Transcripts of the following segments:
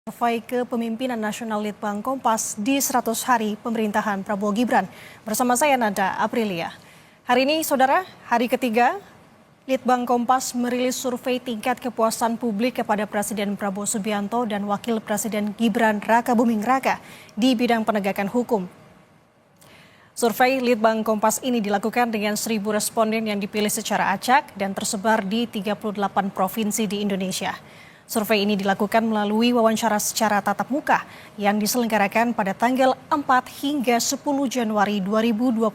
Survei Kepemimpinan Nasional Litbang Kompas di 100 hari pemerintahan Prabowo Gibran. Bersama saya Nada Aprilia. Hari ini saudara, hari ketiga Litbang Kompas merilis survei tingkat kepuasan publik kepada Presiden Prabowo Subianto dan Wakil Presiden Gibran Raka Buming Raka di bidang penegakan hukum. Survei Litbang Kompas ini dilakukan dengan 1.000 responden yang dipilih secara acak dan tersebar di 38 provinsi di Indonesia. Survei ini dilakukan melalui wawancara secara tatap muka yang diselenggarakan pada tanggal 4 hingga 10 Januari 2025.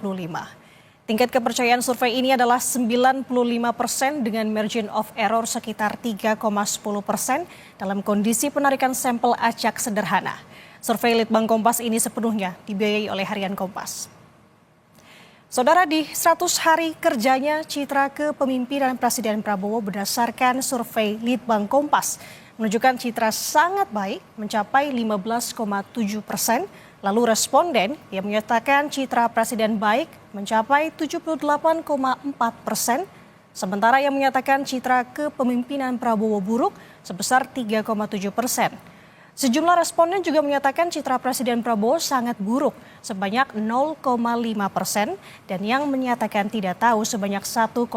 Tingkat kepercayaan survei ini adalah 95% dengan margin of error sekitar 3,10% dalam kondisi penarikan sampel acak sederhana. Survei Litbang Kompas ini sepenuhnya dibiayai oleh Harian Kompas. Saudara, di 100 hari kerjanya citra kepemimpinan Presiden Prabowo berdasarkan survei Litbang Kompas menunjukkan citra sangat baik mencapai 15,7%, lalu responden yang menyatakan citra Presiden baik mencapai 78,4%, sementara yang menyatakan citra kepemimpinan Prabowo buruk sebesar 3,7%. Sejumlah responden juga menyatakan citra Presiden Prabowo sangat buruk sebanyak 0,5% dan yang menyatakan tidak tahu sebanyak 1,7%.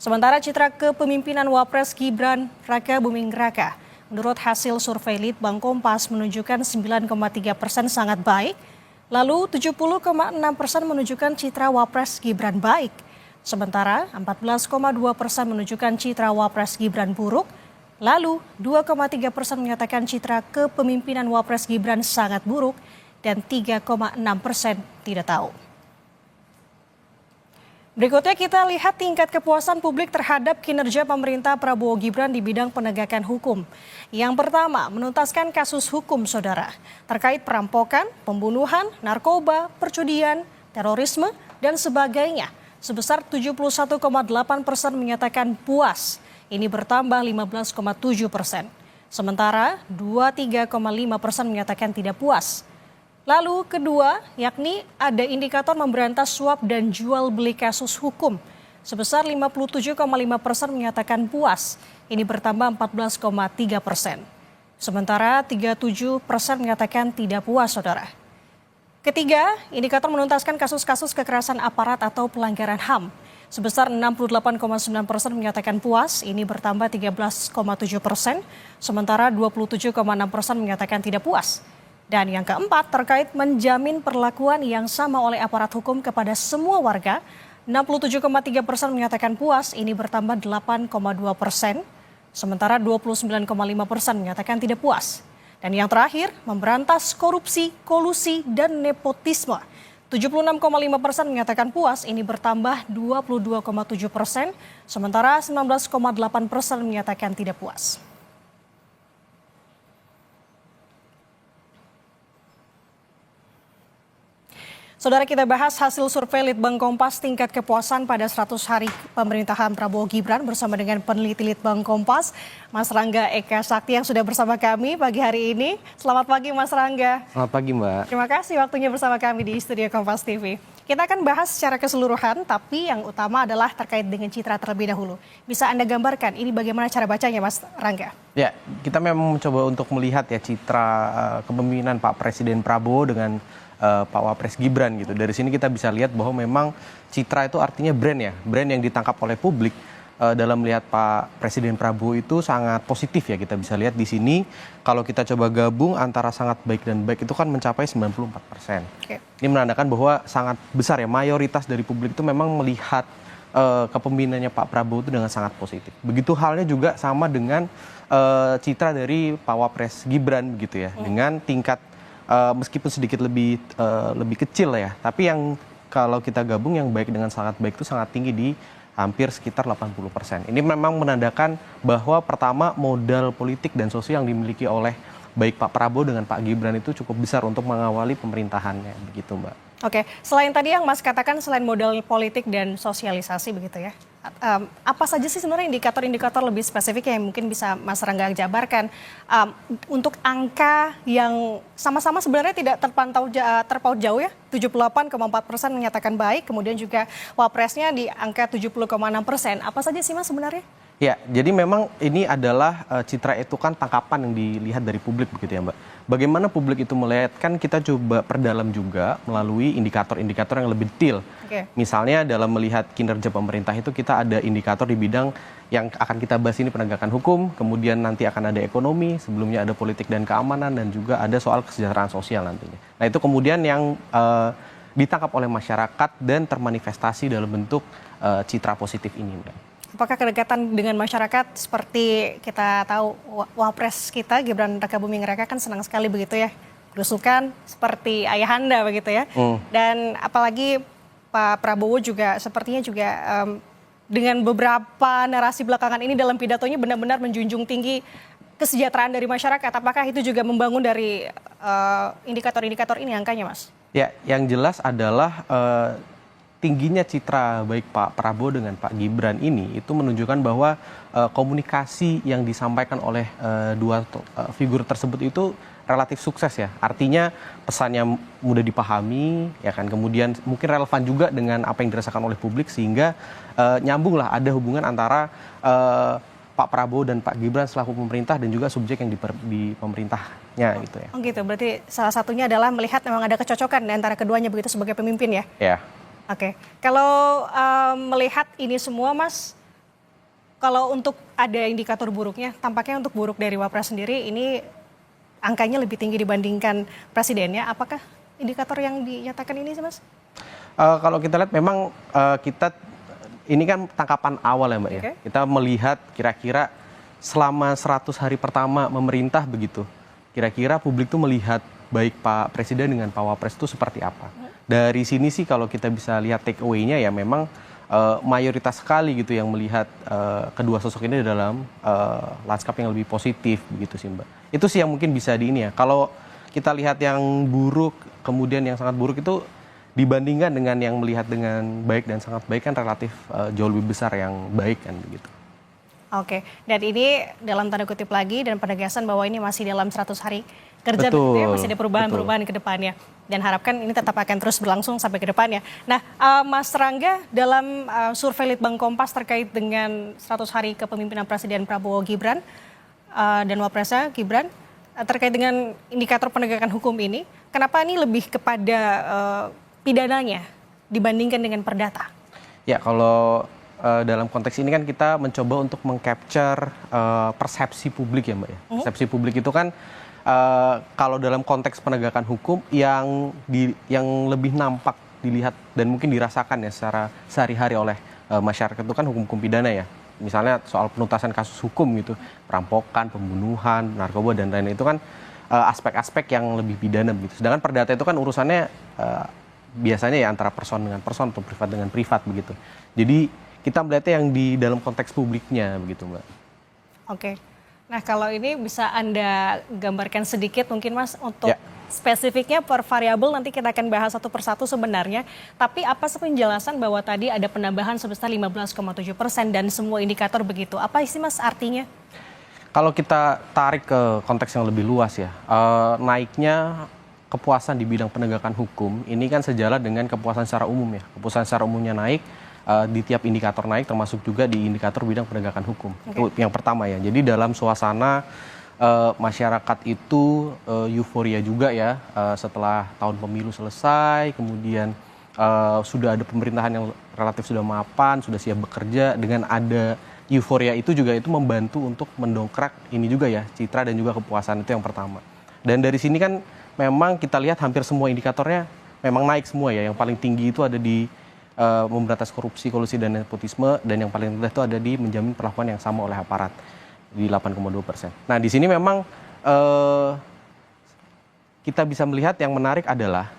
Sementara citra kepemimpinan Wapres Gibran Raka Buming Raka menurut hasil survei Litbang Kompas menunjukkan 9,3% sangat baik, lalu 70,6% menunjukkan citra Wapres Gibran baik, sementara 14,2% menunjukkan citra Wapres Gibran buruk, lalu 2,3% menyatakan citra kepemimpinan Wapres Gibran sangat buruk dan 3,6% tidak tahu. Berikutnya kita lihat tingkat kepuasan publik terhadap kinerja pemerintah Prabowo Gibran di bidang penegakan hukum. Yang pertama, menuntaskan kasus hukum saudara terkait perampokan, pembunuhan, narkoba, perjudian, terorisme, dan sebagainya. Sebesar 71,8% menyatakan puas. Ini bertambah 15,7%. Sementara 23,5% menyatakan tidak puas. Lalu kedua, yakni ada indikator memberantas suap dan jual beli kasus hukum. Sebesar 57,5% menyatakan puas. Ini bertambah 14,3%. Sementara 37% menyatakan tidak puas, saudara. Ketiga, indikator menuntaskan kasus-kasus kekerasan aparat atau pelanggaran HAM. Sebesar 68,9% menyatakan puas, ini bertambah 13,7%, sementara 27,6% menyatakan tidak puas. Dan yang keempat, terkait menjamin perlakuan yang sama oleh aparat hukum kepada semua warga, 67,3% menyatakan puas, ini bertambah 8,2%, sementara 29,5% menyatakan tidak puas. Dan yang terakhir, memberantas korupsi, kolusi, dan nepotisme. 76,5% menyatakan puas, ini bertambah 22,7%, sementara 19,8% menyatakan tidak puas. Saudara, kita bahas hasil survei Litbang Kompas tingkat kepuasan pada 100 hari pemerintahan Prabowo Gibran bersama dengan peneliti Litbang Kompas, Mas Rangga Eka Sakti yang sudah bersama kami pagi hari ini. Selamat pagi Mas Rangga. Selamat pagi Mbak. Terima kasih waktunya bersama kami di Studio Kompas TV. Kita akan bahas secara keseluruhan, tapi yang utama adalah terkait dengan citra terlebih dahulu. Bisa Anda gambarkan ini bagaimana cara bacanya Mas Rangga? Ya, kita memang mencoba untuk melihat ya citra kepemimpinan Pak Presiden Prabowo dengan Pak Wapres Gibran gitu. Dari sini kita bisa lihat bahwa memang citra itu artinya brand ya, brand yang ditangkap oleh publik dalam melihat Pak Presiden Prabowo itu sangat positif ya. Kita bisa lihat di sini kalau kita coba gabung antara sangat baik dan baik itu kan mencapai 94%. Ini menandakan bahwa sangat besar ya, mayoritas dari publik itu memang melihat kepemimpinannya Pak Prabowo itu dengan sangat positif. Begitu halnya juga sama dengan citra dari Pak Wapres Gibran begitu ya, dengan tingkat meskipun sedikit lebih kecil ya, tapi yang kalau kita gabung yang baik dengan sangat baik itu sangat tinggi di hampir sekitar 80%. Ini memang menandakan bahwa pertama modal politik dan sosial yang dimiliki oleh baik Pak Prabowo dengan Pak Gibran itu cukup besar untuk mengawali pemerintahannya, begitu Mbak. Oke, selain tadi yang Mas katakan selain modal politik dan sosialisasi begitu ya, apa saja sih sebenarnya indikator-indikator lebih spesifik yang mungkin bisa Mas Rangga jabarkan untuk angka yang sama-sama sebenarnya tidak terpaut jauh ya, 78,4% menyatakan baik, kemudian juga Wapresnya di angka 70,6%. Apa saja sih Mas sebenarnya? Ya, jadi memang ini adalah citra itu kan tangkapan yang dilihat dari publik begitu ya Mbak. Bagaimana publik itu melihat kan kita coba perdalam juga melalui indikator-indikator yang lebih detail. Oke. Misalnya dalam melihat kinerja pemerintah itu kita ada indikator di bidang yang akan kita bahas ini penegakan hukum, kemudian nanti akan ada ekonomi, sebelumnya ada politik dan keamanan dan juga ada soal kesejahteraan sosial nantinya. Nah itu kemudian yang ditangkap oleh masyarakat dan termanifestasi dalam bentuk citra positif ini Mbak. Apakah kedekatan dengan masyarakat seperti kita tahu Wapres kita Gibran Rakabuming Raka kan senang sekali begitu ya, berusukan seperti ayahanda begitu ya. Dan apalagi Pak Prabowo juga sepertinya juga dengan beberapa narasi belakangan ini dalam pidatonya benar-benar menjunjung tinggi kesejahteraan dari masyarakat. Apakah itu juga membangun dari indikator-indikator ini angkanya, Mas? Ya, yang jelas adalah tingginya citra baik Pak Prabowo dengan Pak Gibran ini itu menunjukkan bahwa komunikasi yang disampaikan oleh dua figur tersebut itu relatif sukses ya. Artinya pesannya mudah dipahami ya kan. Kemudian mungkin relevan juga dengan apa yang dirasakan oleh publik sehingga nyambunglah ada hubungan antara Pak Prabowo dan Pak Gibran selaku pemerintah dan juga subjek yang di pemerintahnya gitu ya. Oh gitu, berarti salah satunya adalah melihat memang ada kecocokan antara keduanya begitu sebagai pemimpin ya? Ya. Oke, kalau melihat ini semua Mas, kalau untuk ada indikator buruknya, tampaknya untuk buruk dari Wapres sendiri ini angkanya lebih tinggi dibandingkan presidennya. Apakah indikator yang dinyatakan ini sih Mas? Kalau kita lihat memang kita ini kan tangkapan awal ya Mbak ya. Kita melihat kira-kira selama 100 hari pertama memerintah begitu. Kira-kira publik tuh melihat baik Pak Presiden dengan Pak Wapres itu seperti apa. Dari sini sih kalau kita bisa lihat take away-nya ya memang mayoritas sekali gitu yang melihat kedua sosok ini dalam lanskap yang lebih positif begitu sih Mbak. Itu sih yang mungkin bisa di ini ya. Kalau kita lihat yang buruk kemudian yang sangat buruk itu dibandingkan dengan yang melihat dengan baik dan sangat baik kan relatif jauh lebih besar yang baik kan begitu. Oke, dan ini dalam tanda kutip lagi dan penegasan bahwa ini masih dalam 100 hari kerja Betul, gitu ya, masih ada perubahan-perubahan ke depannya. Dan harapkan ini tetap akan terus berlangsung sampai ke depannya. Nah, Mas Rangga, dalam survei Litbang Kompas terkait dengan 100 hari kepemimpinan Presiden Prabowo Gibran dan Wapresnya Gibran, terkait dengan indikator penegakan hukum ini, kenapa ini lebih kepada pidananya dibandingkan dengan perdata? Ya, kalau dalam konteks ini kan kita mencoba untuk mengcapture persepsi publik ya Mbak ya. Persepsi publik itu kan kalau dalam konteks penegakan hukum yang lebih nampak dilihat dan mungkin dirasakan ya secara sehari-hari oleh masyarakat itu kan hukum-hukum pidana ya. Misalnya soal penuntasan kasus hukum gitu, perampokan, pembunuhan, narkoba dan lain-lain itu kan aspek-aspek yang lebih pidana begitu. Sedangkan perdata itu kan urusannya biasanya ya antara person dengan person atau privat dengan privat begitu. Jadi kita melihatnya yang di dalam konteks publiknya begitu Mbak. Oke. Nah kalau ini bisa Anda gambarkan sedikit mungkin Mas untuk spesifiknya per variabel nanti kita akan bahas satu persatu sebenarnya. Tapi apa sih penjelasan bahwa tadi ada penambahan sebesar 15,7% dan semua indikator begitu. Apa sih Mas artinya? Kalau kita tarik ke konteks yang lebih luas ya, naiknya kepuasan di bidang penegakan hukum ini kan sejalan dengan kepuasan secara umum ya. Kepuasan secara umumnya naik. Di tiap indikator naik termasuk juga di indikator bidang penegakan hukum. Itu yang pertama ya. Jadi dalam suasana masyarakat itu euforia juga ya setelah tahun pemilu selesai, kemudian sudah ada pemerintahan yang relatif sudah mapan, sudah siap bekerja, dengan ada euforia itu juga itu membantu untuk mendongkrak ini juga ya, citra dan juga kepuasan itu yang pertama. Dan dari sini kan memang kita lihat hampir semua indikatornya memang naik semua ya. Yang paling tinggi itu ada di memberantas korupsi, kolusi dan nepotisme, dan yang paling rendah itu ada di menjamin perlakuan yang sama oleh aparat di 8,2%. Nah di sini memang kita bisa melihat yang menarik adalah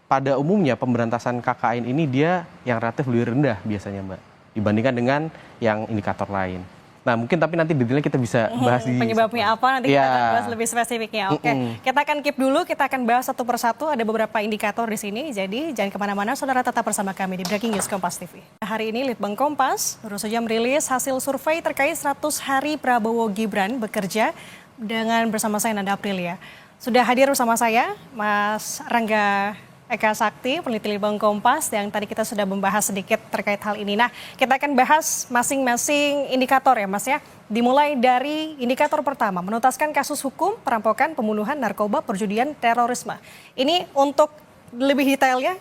pada umumnya pemberantasan KKN ini dia yang relatif lebih rendah biasanya Mbak dibandingkan dengan yang indikator lain. Nah mungkin tapi nanti detailnya kita bisa bahas di penyebabnya apa nanti kita akan bahas lebih spesifiknya. Oke, kita akan keep dulu, kita akan bahas satu persatu. Ada beberapa indikator di sini, jadi jangan kemana-mana, saudara tetap bersama kami di Breaking News Kompas TV. Hari ini Litbang Kompas baru saja merilis hasil survei terkait 100 hari Prabowo Gibran bekerja dengan bersama saya Nanda Aprilia. Sudah hadir bersama saya Mas Rangga Eka Sakti, peneliti Litbang Kompas, yang tadi kita sudah membahas sedikit terkait hal ini. Nah, kita akan bahas masing-masing indikator ya Mas ya. Dimulai dari indikator pertama, menuntaskan kasus hukum, perampokan, pembunuhan, narkoba, perjudian, terorisme. Ini untuk lebih detailnya,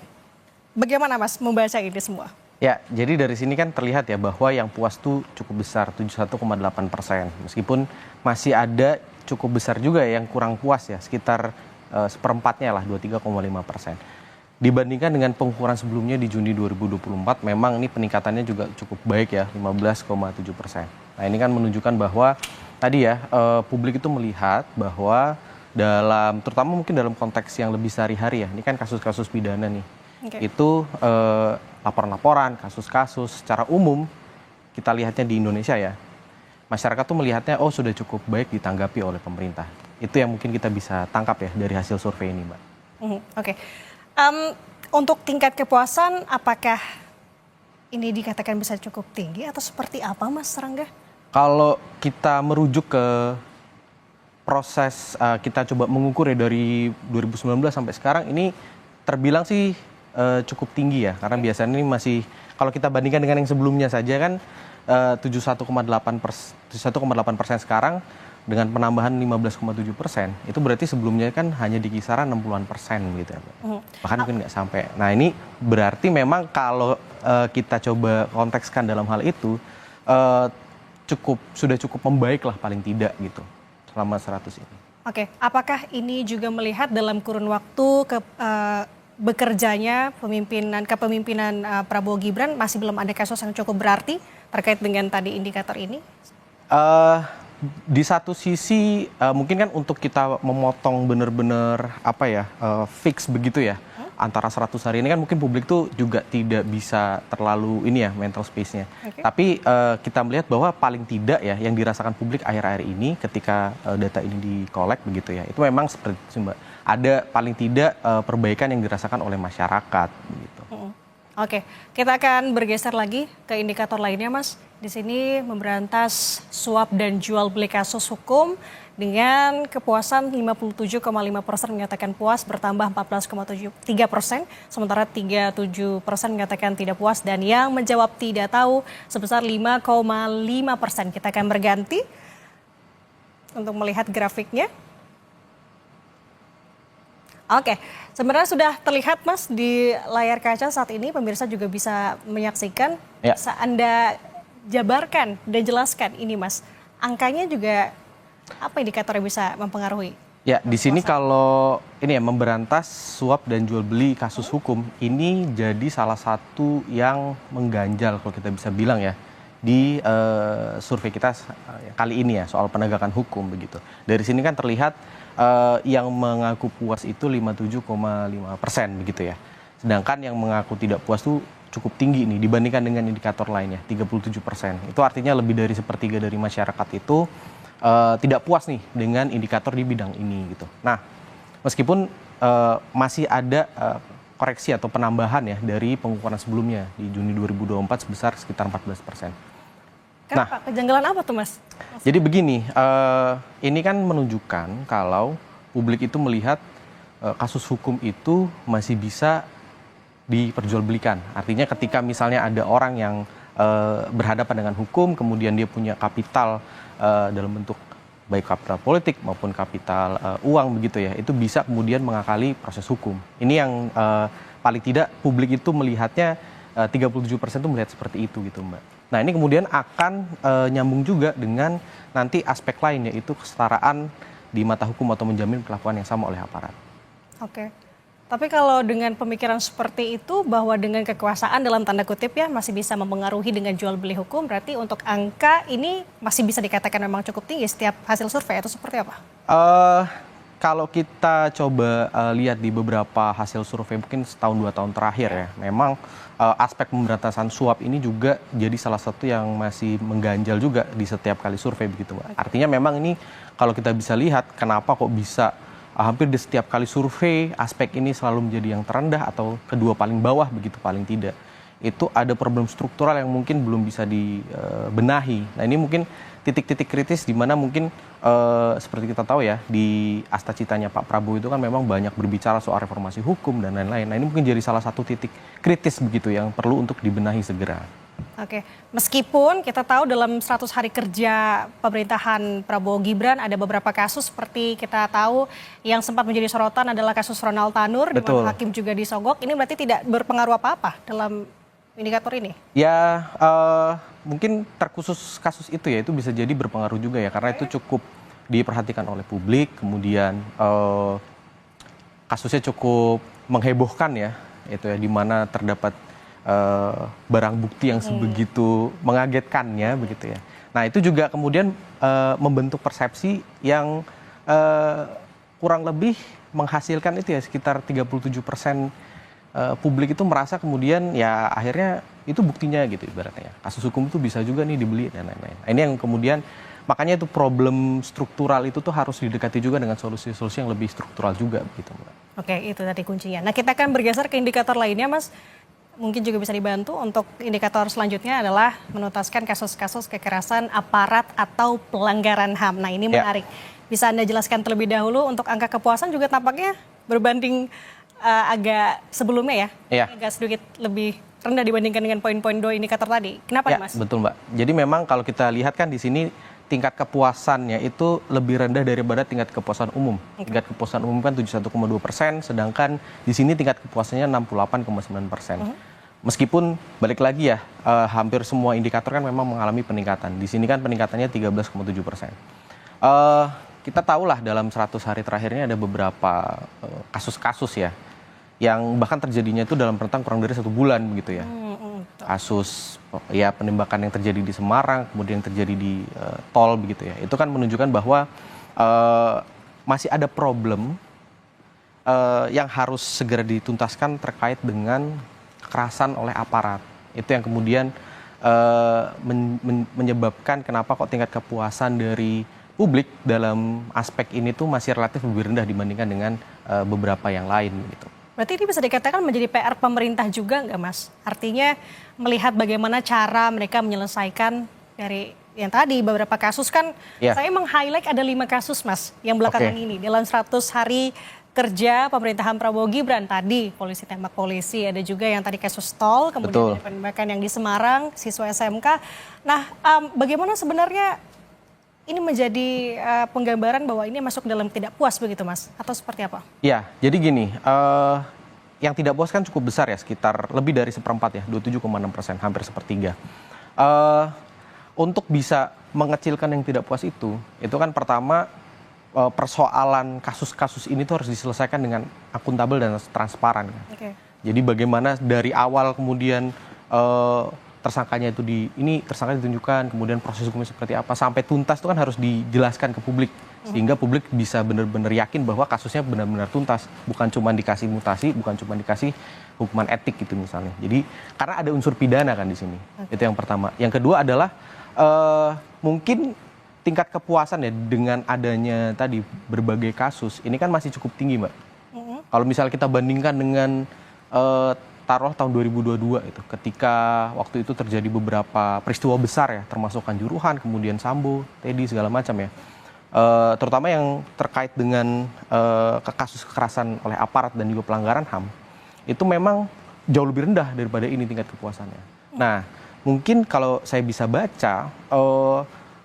bagaimana Mas membaca ini semua? Ya, jadi dari sini kan terlihat ya bahwa yang puas tuh cukup besar, 71,8%. Meskipun masih ada cukup besar juga yang kurang puas ya, sekitar seperempatnya lah, 23,5%. Dibandingkan dengan pengukuran sebelumnya di Juni 2024, memang ini peningkatannya juga cukup baik ya, 15,7%. Nah ini kan menunjukkan bahwa tadi ya, publik itu melihat bahwa terutama mungkin dalam konteks yang lebih sehari-hari ya, ini kan kasus-kasus pidana nih. Itu laporan-laporan, kasus-kasus secara umum kita lihatnya di Indonesia ya, masyarakat tuh melihatnya oh sudah cukup baik ditanggapi oleh pemerintah. Itu yang mungkin kita bisa tangkap ya dari hasil survei ini, Mbak. Oke. Untuk tingkat kepuasan, apakah ini dikatakan bisa cukup tinggi atau seperti apa, Mas Rangga? Kalau kita merujuk ke proses kita coba mengukur ya dari 2019 sampai sekarang, ini terbilang sih cukup tinggi ya, karena biasanya ini masih, kalau kita bandingkan dengan yang sebelumnya saja kan 71,8% sekarang, dengan penambahan 15,7%, itu berarti sebelumnya kan hanya di kisaran 60-an% gitu ya. Bahkan mungkin nggak sampai. Nah ini berarti memang kalau kita coba kontekskan dalam hal itu, sudah cukup membaik lah paling tidak gitu, selama 100 ini. Oke, apakah ini juga melihat dalam kurun waktu bekerjanya kepemimpinan Prabowo Gibran masih belum ada kasus yang cukup berarti terkait dengan tadi indikator ini? Di satu sisi mungkin kan untuk kita memotong benar-benar fix begitu ya antara 100 hari ini kan mungkin publik tuh juga tidak bisa terlalu ini ya mental space-nya. Tapi kita melihat bahwa paling tidak ya yang dirasakan publik akhir-akhir ini ketika data ini di-collect begitu ya, itu memang seperti itu Mbak. Ada paling tidak perbaikan yang dirasakan oleh masyarakat begitu. Oke, kita akan bergeser lagi ke indikator lainnya, Mas. Di sini memberantas suap dan jual beli kasus hukum dengan kepuasan 57,5% menyatakan puas, bertambah 14,3%, sementara 37% menyatakan tidak puas, dan yang menjawab tidak tahu sebesar 5,5%. Kita akan berganti untuk melihat grafiknya. Oke, sebenarnya sudah terlihat Mas di layar kaca saat ini, pemirsa juga bisa menyaksikan. Ya. Bisa Anda jabarkan dan jelaskan ini Mas, angkanya juga apa indikator yang bisa mempengaruhi? Ya, di sini kalau ini ya memberantas suap dan jual beli kasus hukum, ini jadi salah satu yang mengganjal kalau kita bisa bilang ya di survei kita kali ini ya soal penegakan hukum begitu. Dari sini kan terlihat yang mengaku puas itu 57,5% begitu ya. Sedangkan yang mengaku tidak puas itu cukup tinggi nih dibandingkan dengan indikator lainnya, 37%. Itu artinya lebih dari sepertiga dari masyarakat itu tidak puas nih dengan indikator di bidang ini gitu. Nah, meskipun masih ada koreksi atau penambahan ya dari pengukuran sebelumnya di Juni 2024 sebesar sekitar 14%. Kenapa? Kejanggalan apa tuh Mas? Jadi begini, ini kan menunjukkan kalau publik itu melihat kasus hukum itu masih bisa diperjualbelikan. Artinya ketika misalnya ada orang yang berhadapan dengan hukum, kemudian dia punya kapital dalam bentuk baik kapital politik maupun kapital uang begitu ya, itu bisa kemudian mengakali proses hukum. Ini yang paling tidak publik itu melihatnya 37% itu melihat seperti itu gitu Mbak. Nah ini kemudian akan nyambung juga dengan nanti aspek lain yaitu kesetaraan di mata hukum atau menjamin perlakuan yang sama oleh aparat. Oke. Tapi kalau dengan pemikiran seperti itu bahwa dengan kekuasaan dalam tanda kutip ya masih bisa mempengaruhi dengan jual beli hukum, berarti untuk angka ini masih bisa dikatakan memang cukup tinggi setiap hasil survei atau seperti apa? Kalau kita coba lihat di beberapa hasil survei mungkin setahun 2 tahun terakhir ya, memang aspek pemberantasan suap ini juga jadi salah satu yang masih mengganjal juga di setiap kali survei begitu Mbak. Artinya memang ini kalau kita bisa lihat kenapa kok bisa hampir di setiap kali survei aspek ini selalu menjadi yang terendah atau kedua paling bawah begitu paling tidak. Itu ada problem struktural yang mungkin belum bisa dibenahi. Nah ini mungkin titik-titik kritis di mana mungkin seperti kita tahu ya, di Asta Citanya Pak Prabowo itu kan memang banyak berbicara soal reformasi hukum dan lain-lain. Nah, ini mungkin jadi salah satu titik kritis begitu yang perlu untuk dibenahi segera. Oke, meskipun kita tahu dalam 100 hari kerja pemerintahan Prabowo Gibran ada beberapa kasus seperti kita tahu yang sempat menjadi sorotan adalah kasus Ronald Tanur, di mana hakim juga disogok. Ini berarti tidak berpengaruh apa-apa dalam indikator ini? Ya, mungkin terkhusus kasus itu ya, itu bisa jadi berpengaruh juga ya, karena itu cukup diperhatikan oleh publik, kemudian kasusnya cukup menghebohkan ya, itu ya, di mana terdapat barang bukti yang sebegitu mengagetkannya begitu ya. Nah, itu juga kemudian membentuk persepsi yang kurang lebih menghasilkan itu ya, sekitar 37% publik itu merasa kemudian ya akhirnya itu buktinya gitu ibaratnya. Kasus hukum itu bisa juga nih dibeli dan lain-lain. Nah, ini yang kemudian makanya itu problem struktural itu tuh harus didekati juga dengan solusi-solusi yang lebih struktural juga gitu, Mbak. Oke, itu tadi kuncinya. Nah, kita akan bergeser ke indikator lainnya, Mas. Mungkin juga bisa dibantu untuk indikator selanjutnya adalah menuntaskan kasus-kasus kekerasan aparat atau pelanggaran HAM. Nah, ini menarik. Bisa Anda jelaskan terlebih dahulu untuk angka kepuasan juga tampaknya berbanding agak sebelumnya ya, agak sedikit lebih rendah dibandingkan dengan poin-poin dua indikator tadi. Kenapa ya, Mas? Betul, Mbak. Jadi memang kalau kita lihat kan di sini tingkat kepuasannya itu lebih rendah daripada tingkat kepuasan umum. Tingkat kepuasan umum kan 71,2%, sedangkan di sini tingkat kepuasannya 68,9%. Meskipun balik lagi ya, hampir semua indikator kan memang mengalami peningkatan. Di sini kan peningkatannya 13,7%. Kita tahulah dalam 100 hari terakhir ini ada beberapa kasus-kasus ya, yang bahkan terjadinya itu dalam rentang kurang dari 1 bulan begitu ya. Kasus ya penembakan yang terjadi di Semarang, kemudian yang terjadi di tol begitu ya. Itu kan menunjukkan bahwa masih ada problem yang harus segera dituntaskan terkait dengan kekerasan oleh aparat. Itu yang kemudian menyebabkan kenapa kok tingkat kepuasan dari publik dalam aspek ini tuh masih relatif lebih rendah dibandingkan dengan beberapa yang lain gitu. Berarti ini bisa dikatakan menjadi PR pemerintah juga nggak, Mas? Artinya melihat bagaimana cara mereka menyelesaikan dari yang tadi beberapa kasus kan, saya meng-highlight ada 5 kasus, Mas, yang belakangan ini dalam 100 hari kerja pemerintahan Prabowo Gibran. Tadi polisi tembak polisi, ada juga yang tadi kasus tol, kemudian ada penembakan yang di Semarang, siswa SMK. Nah, bagaimana sebenarnya ini menjadi penggambaran bahwa ini masuk dalam tidak puas begitu, Mas? Atau seperti apa? Ya, jadi gini, yang tidak puas kan cukup besar ya, sekitar lebih dari 1/4 ya, 27,6%, hampir 1/3. Untuk bisa mengecilkan yang tidak puas itu kan pertama persoalan kasus-kasus ini tuh harus diselesaikan dengan akuntabel dan transparan. Jadi bagaimana dari awal kemudian tersangkanya itu tersangka ditunjukkan, kemudian proses hukumnya seperti apa sampai tuntas itu kan harus dijelaskan ke publik sehingga publik bisa benar-benar yakin bahwa kasusnya benar-benar tuntas, bukan cuma dikasih mutasi, bukan cuma dikasih hukuman etik gitu misalnya. Jadi karena ada unsur pidana kan di sini. Itu yang pertama. Yang kedua adalah mungkin tingkat kepuasan ya dengan adanya tadi berbagai kasus ini kan masih cukup tinggi, Mbak. Kalau misalnya kita bandingkan dengan taruh tahun 2022 itu, ketika waktu itu terjadi beberapa peristiwa besar ya, termasuk Kanjuruhan, kemudian Sambo, Teddy segala macam ya, terutama yang terkait dengan kasus kekerasan oleh aparat dan juga pelanggaran HAM, itu memang jauh lebih rendah daripada ini tingkat kepuasannya. Nah, mungkin kalau saya bisa baca,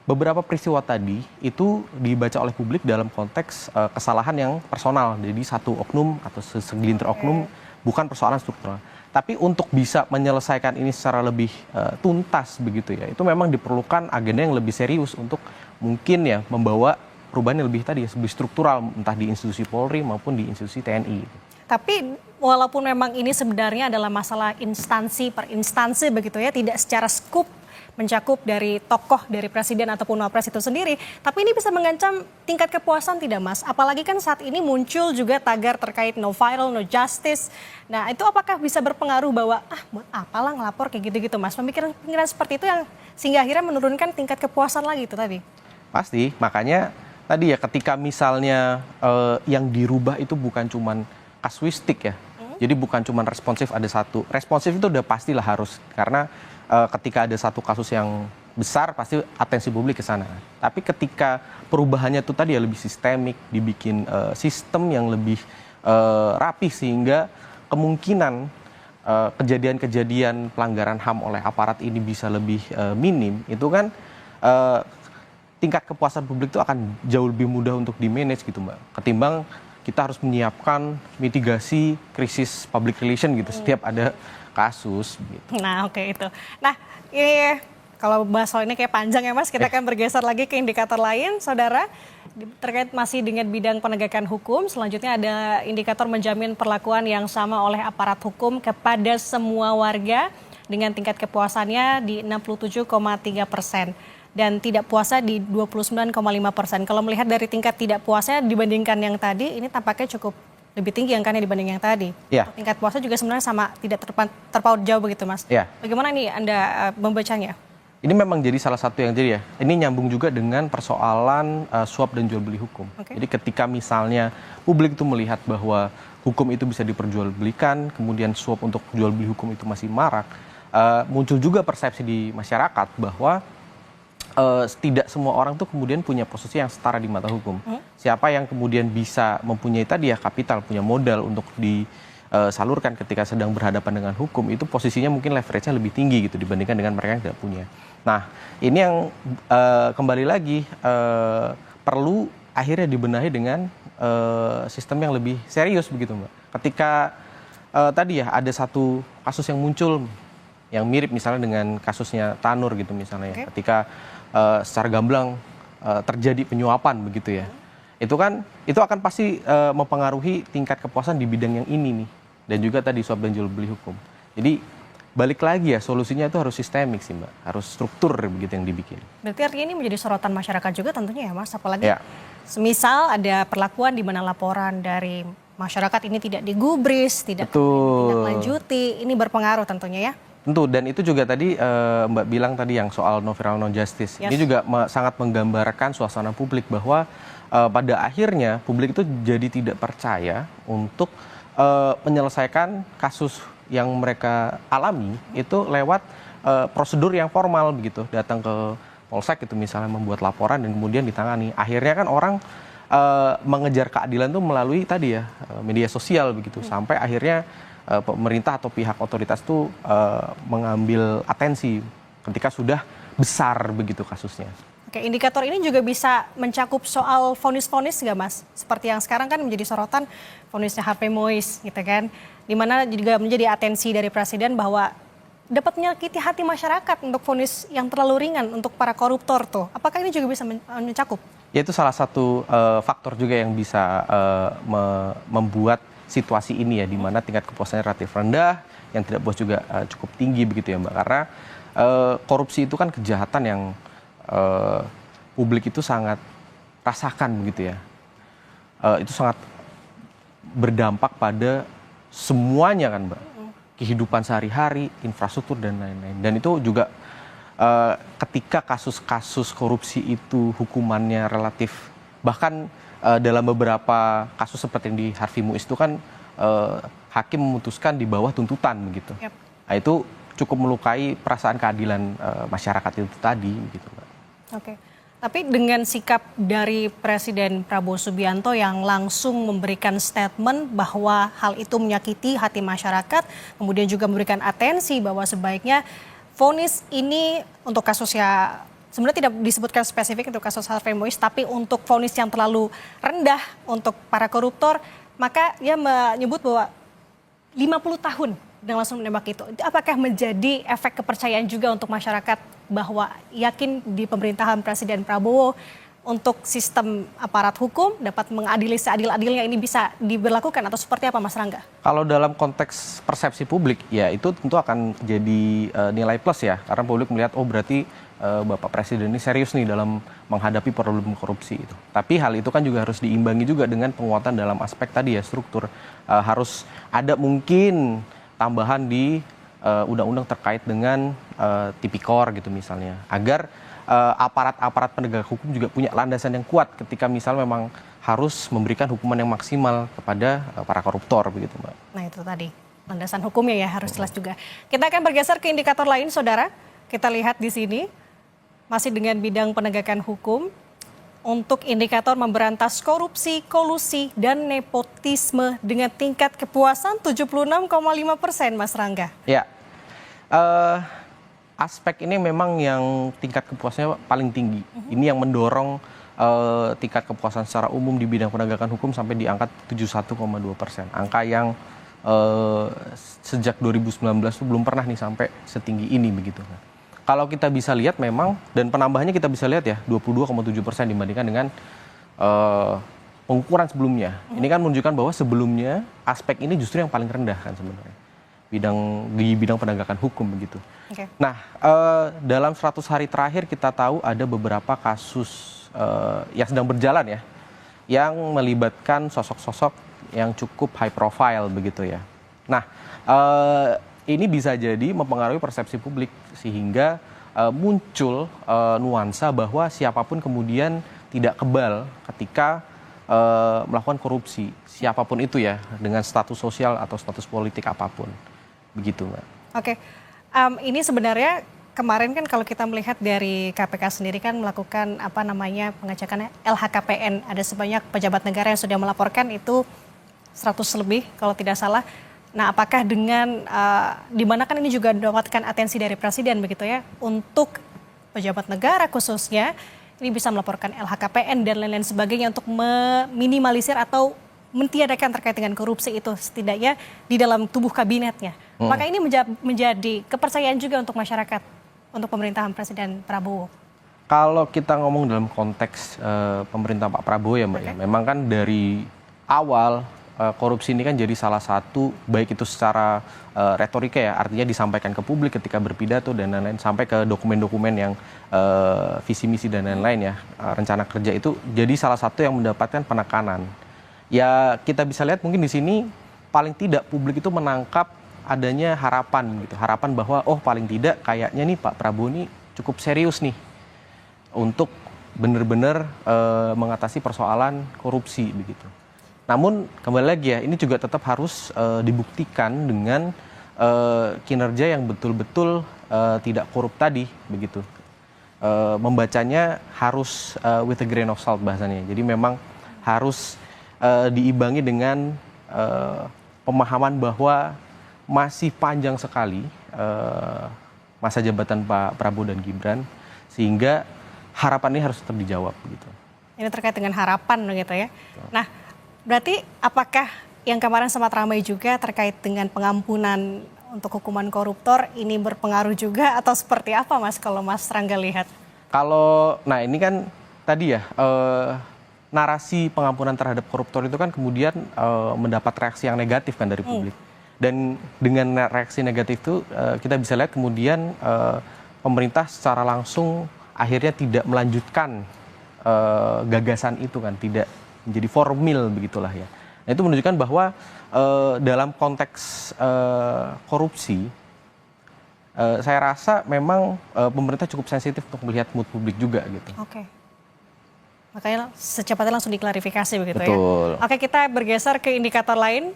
beberapa peristiwa tadi itu dibaca oleh publik dalam konteks kesalahan yang personal, jadi satu oknum atau segelintir oknum, bukan persoalan struktural. Tapi untuk bisa menyelesaikan ini secara lebih tuntas begitu ya, itu memang diperlukan agenda yang lebih serius untuk mungkin ya membawa perubahan yang lebih tadi ya, lebih struktural, entah di institusi Polri maupun di institusi TNI. Tapi walaupun memang ini sebenarnya adalah masalah instansi per instansi begitu ya, tidak secara skup mencakup dari tokoh dari presiden ataupun wapres itu sendiri, tapi ini bisa mengancam tingkat kepuasan tidak, Mas? Apalagi kan saat ini muncul juga tagar terkait no viral, no justice. Nah, itu apakah bisa berpengaruh bahwa buat apalah ngelapor kayak gitu-gitu, Mas? Pemikiran seperti itu yang sehingga akhirnya menurunkan tingkat kepuasan lagi itu tadi. Pasti, makanya tadi ya ketika misalnya yang dirubah itu bukan cuman kasuistik ya. Jadi bukan cuman responsif ada satu. Responsif itu udah pastilah harus, karena ketika ada satu kasus yang besar pasti atensi publik ke sana. Tapi ketika perubahannya tuh tadi ya lebih sistemik, dibikin sistem yang lebih rapi sehingga kemungkinan kejadian-kejadian pelanggaran HAM oleh aparat ini bisa lebih minim, itu kan tingkat kepuasan publik itu akan jauh lebih mudah untuk di-manage gitu Mbak. Ketimbang kita harus menyiapkan mitigasi krisis public relation gitu setiap ada kasus gitu. Nah, oke itu. Nah, ini kalau bahas soal ini kayak panjang ya Mas, kita akan bergeser lagi ke indikator lain, Saudara. Terkait masih dengan bidang penegakan hukum, selanjutnya ada indikator menjamin perlakuan yang sama oleh aparat hukum kepada semua warga dengan tingkat kepuasannya di 67,3%. Dan tidak puasnya di 29,5%. Kalau melihat dari tingkat tidak puasnya dibandingkan yang tadi, ini tampaknya cukup lebih tinggi angkanya dibanding yang tadi. Ya. Tingkat puasnya juga sebenarnya sama, tidak terpaut jauh begitu Mas. Ya. Bagaimana nih Anda membacanya? Ini memang jadi salah satu yang jadi ya. Ini nyambung juga dengan persoalan suap dan jual beli hukum. Okay. Jadi ketika misalnya publik itu melihat bahwa hukum itu bisa diperjualbelikan, kemudian suap untuk jual beli hukum itu masih marak, muncul juga persepsi di masyarakat bahwa tidak semua orang tuh kemudian punya posisi yang setara di mata hukum. Siapa yang kemudian bisa mempunyai tadi ya kapital, punya modal untuk disalurkan ketika sedang berhadapan dengan hukum, itu posisinya mungkin leverage-nya lebih tinggi gitu dibandingkan dengan mereka yang tidak punya. Nah, ini yang kembali lagi perlu akhirnya dibenahi dengan sistem yang lebih serius begitu Mbak. Ketika tadi ya ada satu kasus yang muncul yang mirip misalnya dengan kasusnya Tanur gitu misalnya ya. Ketika secara gamblang terjadi penyuapan begitu ya. Itu akan pasti mempengaruhi tingkat kepuasan di bidang yang ini nih. Dan juga tadi suap dan jual beli hukum. Jadi balik lagi ya solusinya itu harus sistemik sih Mbak. Harus struktur begitu yang dibikin. Berarti artinya ini menjadi sorotan masyarakat juga tentunya ya Mas. Apalagi Ya. semisal ada perlakuan di mana laporan dari masyarakat ini tidak digubris, tidak lanjuti, ini berpengaruh tentunya ya. Tentu, dan itu juga tadi Mbak bilang tadi yang soal novel non justice. Yes. Ini juga sangat menggambarkan suasana publik bahwa pada akhirnya publik itu jadi tidak percaya untuk menyelesaikan kasus yang mereka alami itu lewat prosedur yang formal begitu. Datang ke polsek itu misalnya membuat laporan dan kemudian ditangani. Akhirnya kan orang mengejar keadilan itu melalui tadi ya media sosial begitu. Sampai akhirnya pemerintah atau pihak otoritas itu mengambil atensi ketika sudah besar begitu kasusnya. Oke, indikator ini juga bisa mencakup soal vonis-vonis nggak Mas? Seperti yang sekarang kan menjadi sorotan vonisnya Harvey Mois gitu kan. Dimana juga menjadi atensi dari Presiden bahwa dapat menyakiti hati masyarakat untuk vonis yang terlalu ringan untuk para koruptor tuh. Apakah ini juga bisa mencakup? Ya, itu salah satu faktor juga yang bisa membuat situasi ini ya, di mana tingkat kepuasannya relatif rendah, yang tidak puas juga cukup tinggi begitu ya Mbak. Karena korupsi itu kan kejahatan yang publik itu sangat rasakan begitu ya. Itu sangat berdampak pada semuanya kan Mbak. Kehidupan sehari-hari, infrastruktur dan lain-lain. Dan itu juga ketika kasus-kasus korupsi itu hukumannya relatif, bahkan dalam beberapa kasus seperti yang di Harvey Mois itu kan hakim memutuskan di bawah tuntutan begitu. Yep. Nah, itu cukup melukai perasaan keadilan masyarakat itu tadi gitu Mbak. Oke. Tapi dengan sikap dari Presiden Prabowo Subianto yang langsung memberikan statement bahwa hal itu menyakiti hati masyarakat, kemudian juga memberikan atensi bahwa sebaiknya vonis ini untuk kasus ya sebenarnya tidak disebutkan spesifik untuk kasus Harvey Mois, tapi untuk vonis yang terlalu rendah untuk para koruptor, maka dia menyebut bahwa 50 tahun dan langsung menembak itu. Apakah menjadi efek kepercayaan juga untuk masyarakat bahwa yakin di pemerintahan Presiden Prabowo untuk sistem aparat hukum dapat mengadili seadil-adilnya ini bisa diberlakukan atau seperti apa Mas Rangga? Kalau dalam konteks persepsi publik ya itu tentu akan jadi nilai plus ya, karena publik melihat oh berarti Bapak Presiden ini serius nih dalam menghadapi problem korupsi itu. Tapi hal itu kan juga harus diimbangi juga dengan penguatan dalam aspek tadi ya struktur. Harus ada mungkin tambahan di undang-undang terkait dengan tipikor gitu misalnya. Agar aparat-aparat penegak hukum juga punya landasan yang kuat ketika misal memang harus memberikan hukuman yang maksimal kepada para koruptor begitu Mbak. Nah itu tadi, landasan hukumnya ya harus jelas juga. Kita akan bergeser ke indikator lain Saudara. Kita lihat di sini. masih dengan bidang penegakan hukum, untuk indikator memberantas korupsi, kolusi, dan nepotisme dengan tingkat kepuasan 76,5%, Mas Rangga. Ya, aspek ini memang yang tingkat kepuasannya paling tinggi. Ini yang mendorong tingkat kepuasan secara umum di bidang penegakan hukum sampai di angka 71,2%. Angka yang sejak 2019 itu belum pernah nih sampai setinggi ini begitu. Kalau kita bisa lihat memang, dan penambahannya kita bisa lihat ya, 22,7% dibandingkan dengan pengukuran sebelumnya. Ini kan menunjukkan bahwa sebelumnya aspek ini justru yang paling rendah kan sebenarnya. Di bidang penegakan hukum begitu. Oke. Nah, dalam 100 hari terakhir kita tahu ada beberapa kasus yang sedang berjalan ya, yang melibatkan sosok-sosok yang cukup high profile begitu ya. Nah, ini bisa jadi mempengaruhi persepsi publik sehingga muncul nuansa bahwa siapapun kemudian tidak kebal ketika melakukan korupsi, siapapun itu ya, dengan status sosial atau status politik apapun. Begitu, Mbak. Oke, ini sebenarnya kemarin kan kalau kita melihat dari KPK sendiri kan melakukan pengecekan LHKPN. Ada sebanyak pejabat negara yang sudah melaporkan itu 100 lebih kalau tidak salah. Nah, apakah dengan di mana kan ini juga mendapatkan atensi dari presiden begitu ya, untuk pejabat negara khususnya ini bisa melaporkan LHKPN dan lain-lain sebagainya untuk meminimalisir atau mentiadakan terkait dengan korupsi itu setidaknya di dalam tubuh kabinetnya. Maka ini menjadi kepercayaan juga untuk masyarakat, untuk pemerintahan Presiden Prabowo. Kalau kita ngomong dalam konteks pemerintah Pak Prabowo ya Mbak, ya, memang kan dari awal korupsi ini kan jadi salah satu, baik itu secara retorika ya, artinya disampaikan ke publik ketika berpidato dan lain-lain, sampai ke dokumen-dokumen yang visi misi dan lain-lain ya, rencana kerja itu jadi salah satu yang mendapatkan penekanan. Ya kita bisa lihat mungkin di sini paling tidak publik itu menangkap adanya harapan gitu, harapan bahwa oh paling tidak kayaknya nih Pak Prabowo ini cukup serius nih untuk benar-benar mengatasi persoalan korupsi begitu. Namun kembali lagi ya, ini juga tetap harus dibuktikan dengan kinerja yang betul-betul tidak korup tadi begitu. Membacanya harus with a grain of salt bahasanya. Jadi memang harus diimbangi dengan pemahaman bahwa masih panjang sekali masa jabatan Pak Prabowo dan Gibran, sehingga harapan ini harus tetap dijawab gitu. Ini terkait dengan harapan gitu ya. Nah, berarti apakah yang kemarin sempat ramai juga terkait dengan pengampunan untuk hukuman koruptor ini berpengaruh juga atau seperti apa Mas kalau Mas Rangga lihat? Nah ini kan tadi ya, narasi pengampunan terhadap koruptor itu kan kemudian mendapat reaksi yang negatif kan dari publik. Dan dengan reaksi negatif itu kita bisa lihat kemudian pemerintah secara langsung akhirnya tidak melanjutkan gagasan itu kan, tidak menjadi formil begitulah ya. Nah, itu menunjukkan bahwa dalam konteks korupsi, saya rasa memang pemerintah cukup sensitif untuk melihat mood publik juga gitu. Oke. Makanya secepatnya langsung diklarifikasi begitu. Betul. Ya. Oke, kita bergeser ke indikator lain.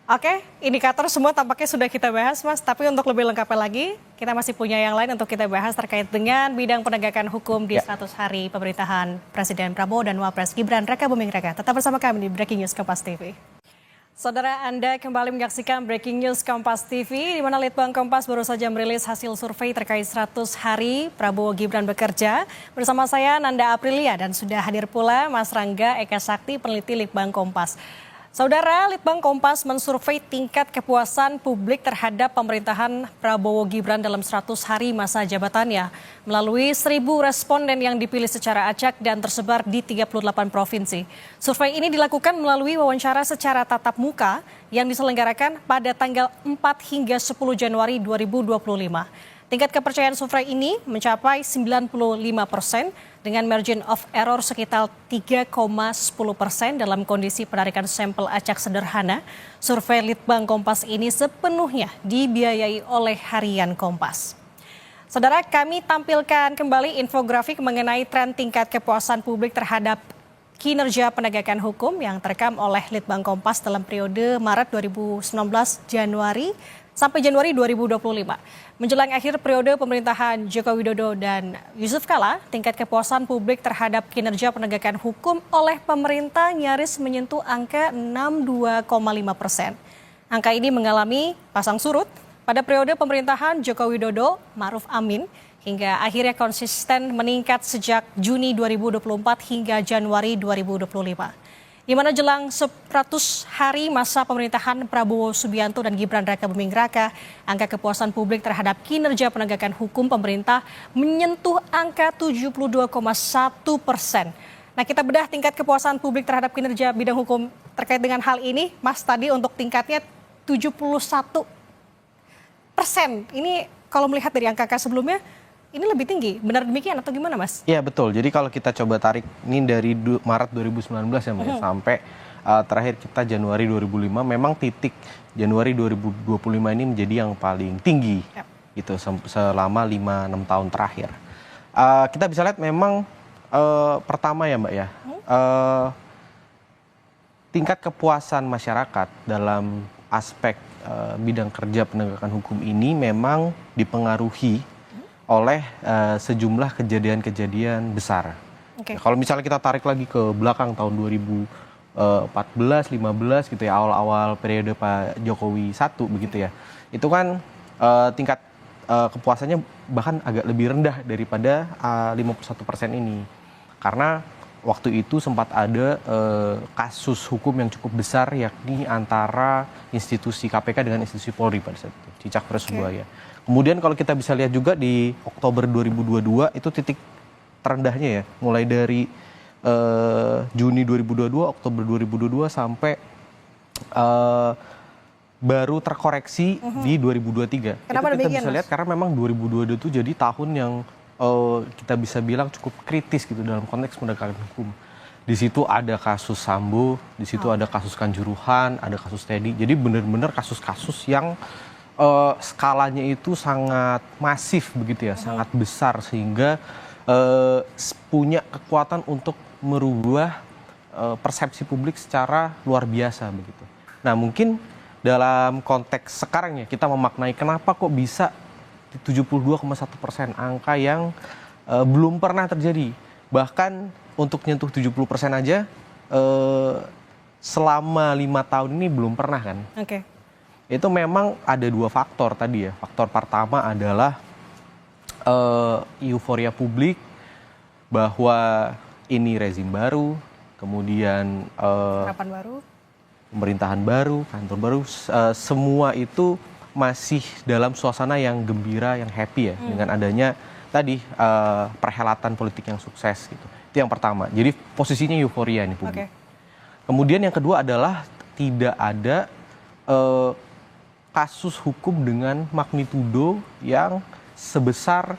Oke, indikator semua tampaknya sudah kita bahas Mas, tapi untuk lebih lengkapnya lagi, kita masih punya yang lain untuk kita bahas terkait dengan bidang penegakan hukum di 100 hari pemerintahan Presiden Prabowo dan Wapres Gibran Raka Buming Raka. Tetap bersama kami di Breaking News Kompas TV. Saudara, Anda kembali menyaksikan Breaking News Kompas TV, di mana Litbang Kompas baru saja merilis hasil survei terkait 100 hari Prabowo Gibran bekerja. Bersama saya Nanda Aprilia dan sudah hadir pula Mas Rangga Eka Sakti, peneliti Litbang Kompas. Saudara, Litbang Kompas mensurvei tingkat kepuasan publik terhadap pemerintahan Prabowo Gibran dalam 100 hari masa jabatannya melalui 1.000 responden yang dipilih secara acak dan tersebar di 38 provinsi. Survei ini dilakukan melalui wawancara secara tatap muka yang diselenggarakan pada tanggal 4 hingga 10 Januari 2025. Tingkat kepercayaan survei ini mencapai 95% dengan margin of error sekitar 3,10% dalam kondisi penarikan sampel acak sederhana. Survei Litbang Kompas ini sepenuhnya dibiayai oleh Harian Kompas. Saudara, kami tampilkan kembali infografik mengenai tren tingkat kepuasan publik terhadap kinerja penegakan hukum yang terekam oleh Litbang Kompas dalam periode Maret 2019 Januari sampai Januari 2025. Menjelang akhir periode pemerintahan Joko Widodo dan Yusuf Kala, tingkat kepuasan publik terhadap kinerja penegakan hukum oleh pemerintah nyaris menyentuh angka 62,5%. Angka ini mengalami pasang surut pada periode pemerintahan Joko Widodo, Ma'ruf Amin, hingga akhirnya konsisten meningkat sejak Juni 2024 hingga Januari 2025. Di mana jelang 100 hari masa pemerintahan Prabowo Subianto dan Gibran Raka Buming Raka, angka kepuasan publik terhadap kinerja penegakan hukum pemerintah menyentuh angka 72,1%. Nah, kita bedah tingkat kepuasan publik terhadap kinerja bidang hukum terkait dengan hal ini. Mas, tadi untuk tingkatnya 71%. Ini kalau melihat dari angka sebelumnya, ini lebih tinggi. Benar demikian atau gimana, Mas? Iya, betul. Jadi kalau kita coba tarik ini dari Maret 2019 ya, Mbak, sampai terakhir kita Januari 2005, memang titik Januari 2025 ini menjadi yang paling tinggi gitu selama 5-6 tahun terakhir. Kita bisa lihat memang pertama ya, Mbak ya, tingkat kepuasan masyarakat dalam aspek bidang kerja penegakan hukum ini memang dipengaruhi oleh sejumlah kejadian-kejadian besar. Okay. Kalau misalnya kita tarik lagi ke belakang tahun 2014, 15 gitu ya, awal-awal periode Pak Jokowi 1 begitu ya, itu kan tingkat kepuasannya bahkan agak lebih rendah daripada 51% ini. Karena waktu itu sempat ada kasus hukum yang cukup besar, yakni antara institusi KPK dengan institusi Polri pada saat itu, cicak Persebaya. Kemudian kalau kita bisa lihat juga di Oktober 2022 itu titik terendahnya ya, mulai dari Juni 2022, Oktober 2022 sampai baru terkoreksi di 2023. Kenapa itu kita demikian, bisa lihat karena memang 2022 itu jadi tahun yang kita bisa bilang cukup kritis gitu dalam konteks penegakan hukum. Di situ ada kasus Sambo, di situ ada kasus Kanjuruhan, ada kasus Teddy. Jadi benar-benar kasus-kasus yang skalanya itu sangat masif begitu ya, sangat besar sehingga punya kekuatan untuk merubah persepsi publik secara luar biasa begitu. Nah, mungkin dalam konteks sekarang ya kita memaknai kenapa kok bisa 72,1%, angka yang belum pernah terjadi. Bahkan untuk nyentuh 70% aja selama 5 tahun ini belum pernah kan. Oke. Itu memang ada 2 faktor tadi ya. Faktor pertama adalah euforia publik bahwa ini rezim baru, kemudian Harapan baru, pemerintahan baru, kantor baru, semua itu masih dalam suasana yang gembira, yang happy ya, dengan adanya tadi perhelatan politik yang sukses gitu. Itu yang pertama. Jadi posisinya euforia ini publik. Kemudian yang kedua adalah tidak ada kasus hukum dengan magnitudo yang sebesar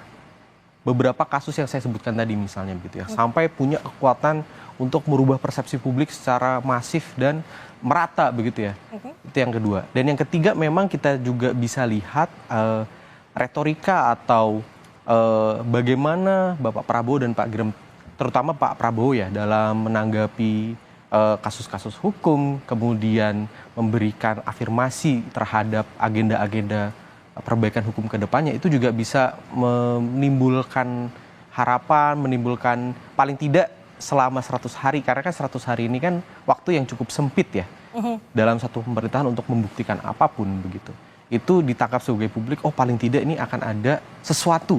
beberapa kasus yang saya sebutkan tadi misalnya begitu ya, sampai punya kekuatan untuk merubah persepsi publik secara masif dan merata begitu ya. Itu yang kedua. Dan yang ketiga memang kita juga bisa lihat retorika atau bagaimana Bapak Prabowo dan Pak Gibran, terutama Pak Prabowo ya, dalam menanggapi kasus-kasus hukum, kemudian memberikan afirmasi terhadap agenda-agenda perbaikan hukum ke depannya, itu juga bisa menimbulkan harapan, menimbulkan paling tidak selama 100 hari, karena kan 100 hari ini kan waktu yang cukup sempit ya, dalam satu pemerintahan untuk membuktikan apapun begitu. Itu ditangkap sebagai publik, oh paling tidak ini akan ada sesuatu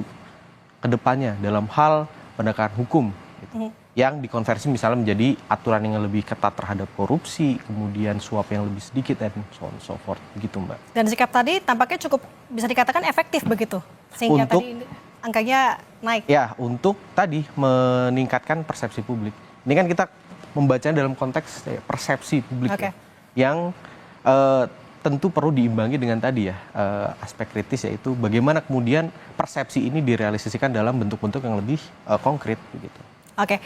ke depannya dalam hal penegakan hukum gitu. Yang dikonversi misalnya menjadi aturan yang lebih ketat terhadap korupsi, kemudian suap yang lebih sedikit, dan so on so forth begitu, Mbak. Dan sikap tadi tampaknya cukup bisa dikatakan efektif begitu, sehingga Untuk, tadi angkanya naik. Ya, untuk tadi meningkatkan persepsi publik. Ini kan kita membacanya dalam konteks persepsi publik ya, yang tentu perlu diimbangi dengan tadi ya, aspek kritis, yaitu bagaimana kemudian persepsi ini direalisasikan dalam bentuk-bentuk yang lebih konkret begitu. Oke,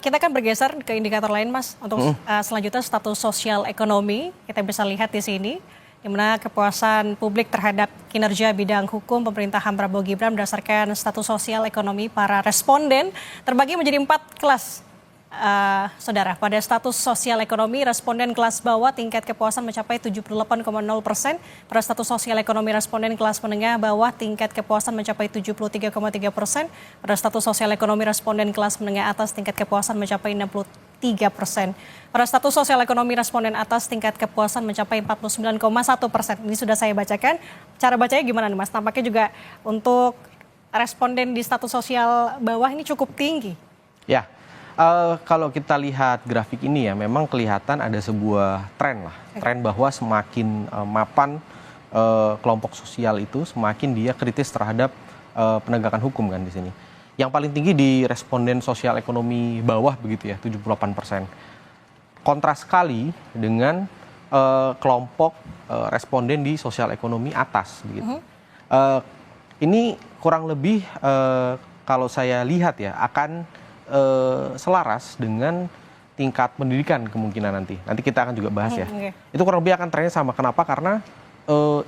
kita akan bergeser ke indikator lain, Mas. Untuk selanjutnya status sosial ekonomi, kita bisa lihat di sini, di mana kepuasan publik terhadap kinerja bidang hukum pemerintahan Prabowo Gibran berdasarkan status sosial ekonomi para responden terbagi menjadi 4 kelas Saudara, pada status sosial ekonomi, responden kelas bawah tingkat kepuasan mencapai 78,0%. Pada status sosial ekonomi, responden kelas menengah bawah tingkat kepuasan mencapai 73,3%. Pada status sosial ekonomi, responden kelas menengah atas tingkat kepuasan mencapai 63%. Pada status sosial ekonomi, responden atas tingkat kepuasan mencapai 49,1%. Ini sudah saya bacakan. Cara bacanya gimana nih Mas? Tampaknya juga untuk responden di status sosial bawah ini cukup tinggi. Ya, kalau kita lihat grafik ini ya, memang kelihatan ada sebuah tren lah. Tren bahwa semakin mapan kelompok sosial itu, semakin dia kritis terhadap penegakan hukum kan di sini. Yang paling tinggi di responden sosial ekonomi bawah begitu ya, 78%. Kontras sekali dengan kelompok responden di sosial ekonomi atas begitu. Ini kurang lebih kalau saya lihat ya akan selaras dengan tingkat pendidikan kemungkinan nanti. Nanti kita akan juga bahas ya. Itu kurang lebih akan trennya sama. Kenapa? Karena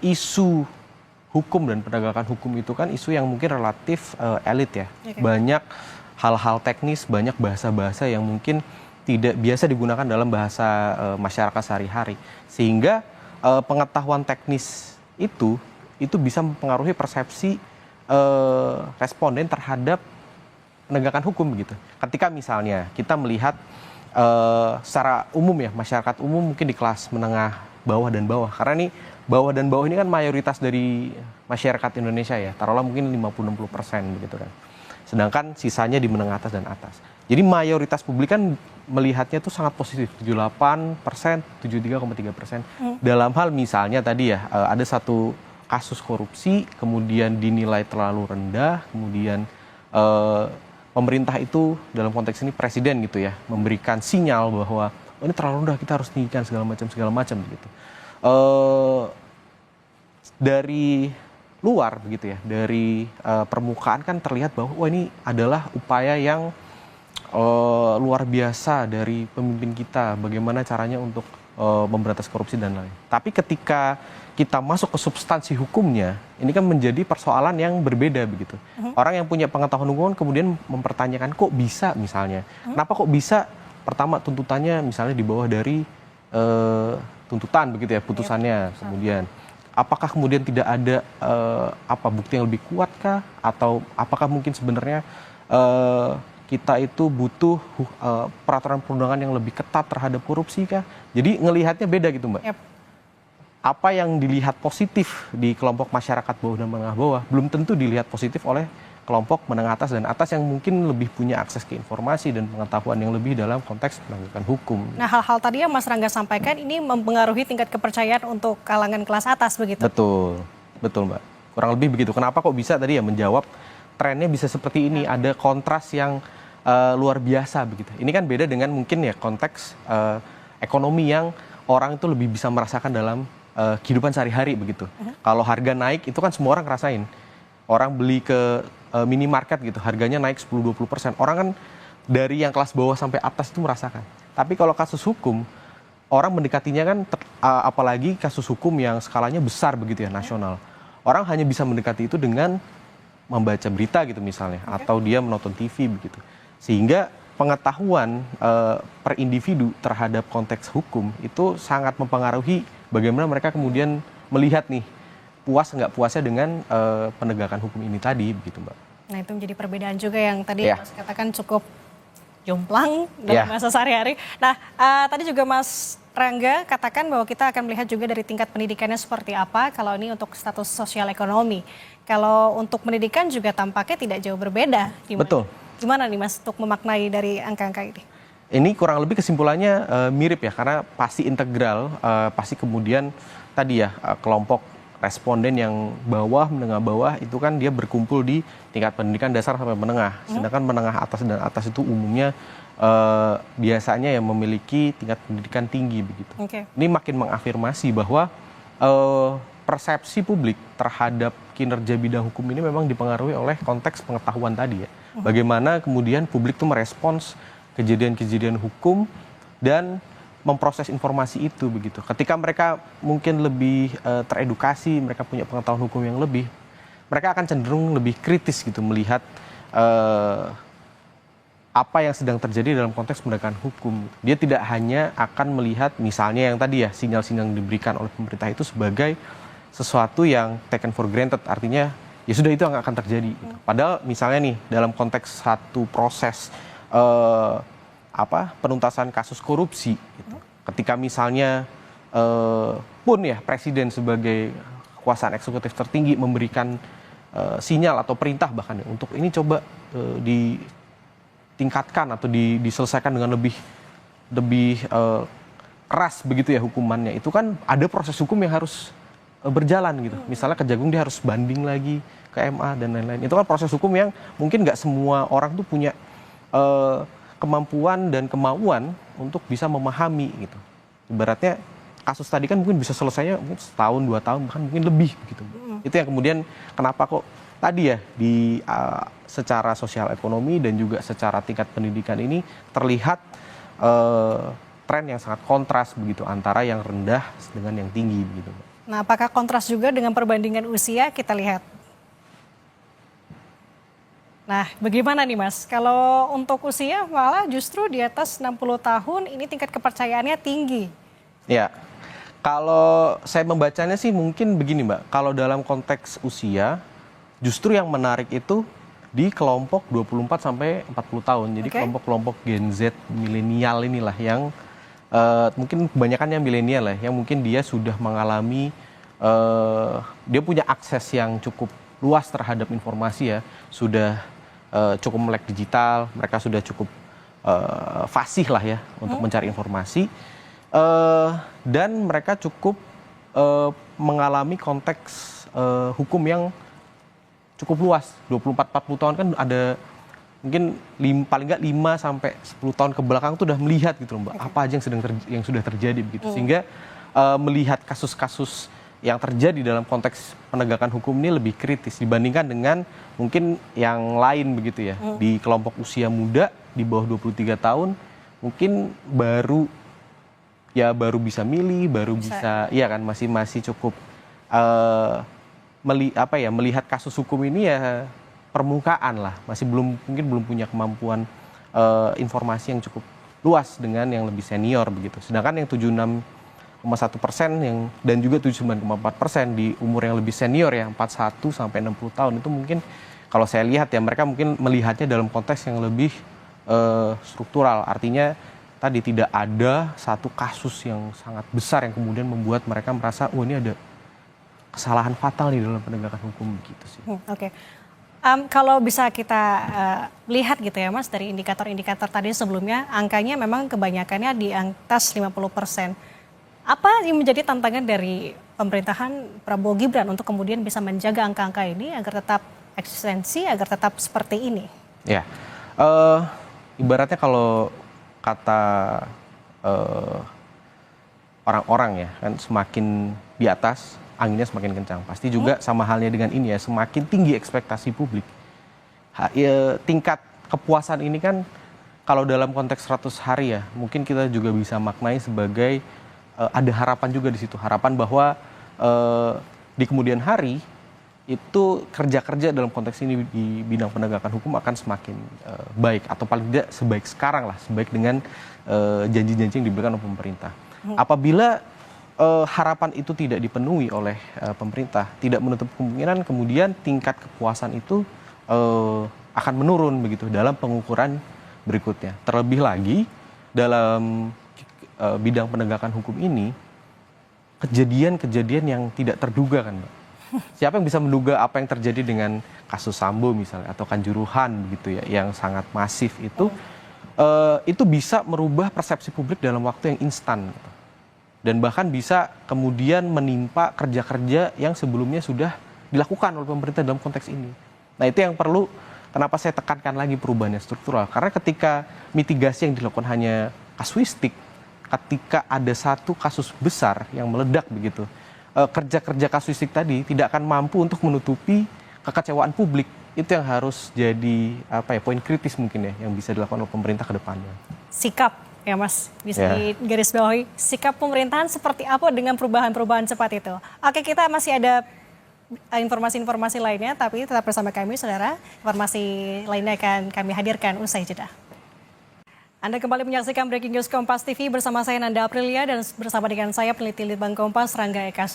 isu hukum dan penegakan hukum itu kan isu yang mungkin relatif elit ya. Banyak hal-hal teknis, banyak bahasa-bahasa yang mungkin tidak biasa digunakan dalam bahasa masyarakat sehari-hari. Sehingga pengetahuan teknis itu bisa mempengaruhi persepsi responden terhadap penegakan hukum begitu. Ketika misalnya kita melihat secara umum ya, masyarakat umum mungkin di kelas menengah bawah dan bawah. Karena ini bawah dan bawah ini kan mayoritas dari masyarakat Indonesia ya. Taruhlah mungkin 50-60% begitu kan. Sedangkan sisanya di menengah atas dan atas. Jadi mayoritas publik kan melihatnya itu sangat positif. 78%, 73,3%. Dalam hal misalnya tadi ya, ada satu kasus korupsi, kemudian dinilai terlalu rendah, kemudian pemerintah itu dalam konteks ini presiden gitu ya memberikan sinyal bahwa oh, ini terlalu rendah, kita harus tinggikan segala macam gitu. Dari luar begitu ya, dari permukaan kan terlihat bahwa wah ini adalah upaya yang luar biasa dari pemimpin kita, bagaimana caranya untuk memberantas korupsi dan lain. Tapi ketika kita masuk ke substansi hukumnya, ini kan menjadi persoalan yang berbeda begitu. Orang yang punya pengetahuan hukum kemudian mempertanyakan kok bisa misalnya. Kenapa kok bisa? Pertama tuntutannya misalnya di bawah dari tuntutan begitu ya, putusannya. Kemudian apakah kemudian tidak ada bukti yang lebih kuat kah? Atau apakah mungkin sebenarnya kita itu butuh peraturan perundangan yang lebih ketat terhadap korupsi kah? Jadi ngelihatnya beda gitu Mbak. Apa yang dilihat positif di kelompok masyarakat bawah dan menengah bawah belum tentu dilihat positif oleh kelompok menengah atas dan atas yang mungkin lebih punya akses ke informasi dan pengetahuan yang lebih dalam konteks penegakan hukum. Nah, hal-hal tadi yang Mas Rangga sampaikan ini mempengaruhi tingkat kepercayaan untuk kalangan kelas atas begitu? Betul Mbak. Kurang lebih begitu. Kenapa kok bisa tadi ya menjawab trennya bisa seperti ini, ada kontras yang luar biasa begitu. Ini kan beda dengan mungkin ya konteks ekonomi yang orang itu lebih bisa merasakan dalam kehidupan sehari-hari begitu. Kalau harga naik itu kan semua orang ngerasain. Orang beli ke minimarket gitu, harganya naik 10-20%. Orang kan dari yang kelas bawah sampai atas itu merasakan. Tapi kalau kasus hukum, orang mendekatinya kan apalagi kasus hukum yang skalanya besar begitu ya, nasional. Orang hanya bisa mendekati itu dengan membaca berita gitu misalnya, atau dia menonton TV begitu. Sehingga pengetahuan per individu terhadap konteks hukum itu sangat mempengaruhi bagaimana mereka kemudian melihat nih puas nggak puasnya dengan penegakan hukum ini tadi begitu Mbak. Nah itu menjadi perbedaan juga yang tadi Mas katakan cukup jomplang dalam masa sehari-hari. Nah tadi juga Mas Rangga katakan bahwa kita akan melihat juga dari tingkat pendidikannya seperti apa kalau ini untuk status sosial ekonomi. Kalau untuk pendidikan juga tampaknya tidak jauh berbeda. Betul. Gimana nih Mas untuk memaknai dari angka-angka ini? Ini kurang lebih kesimpulannya mirip ya, karena pasti integral, pasti kemudian tadi ya kelompok responden yang bawah, menengah bawah itu kan dia berkumpul di tingkat pendidikan dasar sampai menengah. Sedangkan menengah atas dan atas itu umumnya biasanya yang memiliki tingkat pendidikan tinggi begitu. Ini makin mengafirmasi bahwa persepsi publik terhadap kinerja bidang hukum ini memang dipengaruhi oleh konteks pengetahuan tadi ya. Bagaimana kemudian publik itu merespons kejadian-kejadian hukum dan memproses informasi itu begitu. Ketika mereka mungkin lebih teredukasi, mereka punya pengetahuan hukum yang lebih, mereka akan cenderung lebih kritis gitu melihat apa yang sedang terjadi dalam konteks penegakan hukum. Dia tidak hanya akan melihat misalnya yang tadi ya, sinyal-sinyal yang diberikan oleh pemerintah itu sebagai sesuatu yang taken for granted, artinya ya sudah itu yang akan terjadi. Padahal misalnya nih dalam konteks satu proses penuntasan kasus korupsi, gitu. Ketika misalnya pun ya presiden sebagai kekuasaan eksekutif tertinggi memberikan sinyal atau perintah bahkan ya, untuk ini coba ditingkatkan atau diselesaikan dengan lebih keras begitu ya hukumannya, itu kan ada proses hukum yang harus berjalan gitu. Misalnya Kejagung dia harus banding lagi ke MA dan lain-lain. Itu kan proses hukum yang mungkin nggak semua orang tuh punya kemampuan dan kemauan untuk bisa memahami gitu. Ibaratnya kasus tadi kan mungkin bisa selesainya mungkin setahun, 2 tahun, bahkan mungkin lebih gitu. Itu yang kemudian kenapa kok tadi ya di secara sosial ekonomi dan juga secara tingkat pendidikan ini terlihat tren yang sangat kontras begitu antara yang rendah dengan yang tinggi begitu. Nah, apakah kontras juga dengan perbandingan usia? Kita lihat. Nah, bagaimana nih Mas? Kalau untuk usia malah justru di atas 60 tahun ini tingkat kepercayaannya tinggi. Ya, kalau saya membacanya sih mungkin begini Mbak. Kalau dalam konteks usia, justru yang menarik itu di kelompok 24 sampai 40 tahun. Jadi kelompok-kelompok Gen Z milenial inilah yang mungkin kebanyakan yang milenial lah, yang mungkin dia sudah mengalami, dia punya akses yang cukup luas terhadap informasi ya, sudah cukup melek digital, mereka sudah cukup fasih lah ya untuk mencari informasi, dan mereka cukup mengalami konteks hukum yang cukup luas. 24-40 tahun kan ada mungkin paling nggak 5 sampai 10 tahun ke belakang tuh udah melihat gitu loh Mbak, apa aja yang sudah terjadi begitu. Sehingga melihat kasus-kasus yang terjadi dalam konteks penegakan hukum ini lebih kritis dibandingkan dengan mungkin yang lain begitu ya. Di kelompok usia muda di bawah 23 tahun mungkin baru bisa milih, baru bisa ya kan masih cukup melihat kasus hukum ini ya permukaan lah, masih mungkin belum punya kemampuan informasi yang cukup luas dengan yang lebih senior begitu. Sedangkan yang 76,1% dan juga 79,4% di umur yang lebih senior ya 41 sampai 60 tahun itu mungkin kalau saya lihat ya mereka mungkin melihatnya dalam konteks yang lebih struktural. Artinya tadi tidak ada satu kasus yang sangat besar yang kemudian membuat mereka merasa ini ada kesalahan fatal nih dalam penegakan hukum gitu sih. Oke. Kalau bisa kita lihat gitu ya Mas, dari indikator-indikator tadi sebelumnya, angkanya memang kebanyakannya di atas 50%. Apa yang menjadi tantangan dari pemerintahan Prabowo Gibran untuk kemudian bisa menjaga angka-angka ini agar tetap eksistensi, agar tetap seperti ini? Ya, ibaratnya kalau kata orang-orang ya, kan semakin di atas, anginnya semakin kencang. Pasti juga sama halnya dengan ini ya, semakin tinggi ekspektasi publik. Tingkat kepuasan ini kan kalau dalam konteks 100 hari ya, mungkin kita juga bisa maknai sebagai ada harapan juga di situ. Harapan bahwa di kemudian hari itu kerja-kerja dalam konteks ini di bidang penegakan hukum akan semakin baik. Atau paling tidak sebaik sekarang lah, sebaik dengan janji-janji yang diberikan oleh pemerintah. Apabila harapan itu tidak dipenuhi oleh pemerintah, tidak menutup kemungkinan kemudian tingkat kepuasan itu akan menurun begitu dalam pengukuran berikutnya. Terlebih lagi dalam bidang penegakan hukum ini kejadian-kejadian yang tidak terduga kan Mbak. Siapa yang bisa menduga apa yang terjadi dengan kasus Sambo misalnya atau Kanjuruhan begitu ya yang sangat masif itu bisa merubah persepsi publik dalam waktu yang instan gitu. Dan bahkan bisa kemudian menimpa kerja-kerja yang sebelumnya sudah dilakukan oleh pemerintah dalam konteks ini. Nah itu yang perlu, kenapa saya tekankan lagi perubahannya struktural. Karena ketika mitigasi yang dilakukan hanya kasuistik, ketika ada satu kasus besar yang meledak begitu, kerja-kerja kasuistik tadi tidak akan mampu untuk menutupi kekecewaan publik. Itu yang harus jadi poin kritis mungkin ya yang bisa dilakukan oleh pemerintah ke depannya. Sikap ya Mas, bisa digarisbawahi sikap pemerintahan seperti apa dengan perubahan-perubahan cepat itu. Oke, kita masih ada informasi-informasi lainnya, tapi tetap bersama kami saudara. Informasi lainnya akan kami hadirkan usai jeda. Anda kembali menyaksikan Breaking News Kompas TV bersama saya Nanda Aprilia dan bersama dengan saya peneliti Litbang Kompas Rangga Eka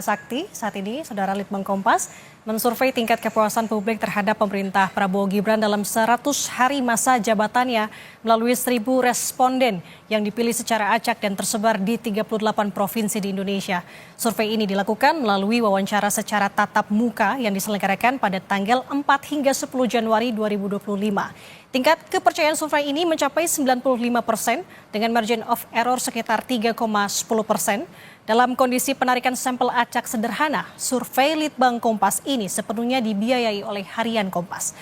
Sakti. Saat ini, Saudara Litbang Kompas mensurvei tingkat kepuasan publik terhadap pemerintah Prabowo Gibran dalam 100 hari masa jabatannya melalui 1.000 responden yang dipilih secara acak dan tersebar di 38 provinsi di Indonesia. Survei ini dilakukan melalui wawancara secara tatap muka yang diselenggarakan pada tanggal 4 hingga 10 Januari 2025. Tingkat kepercayaan survei ini mencapai 95% dengan margin of error sekitar 3,10%. Dalam kondisi penarikan sampel acak sederhana, survei Litbang Kompas ini sepenuhnya dibiayai oleh Harian Kompas.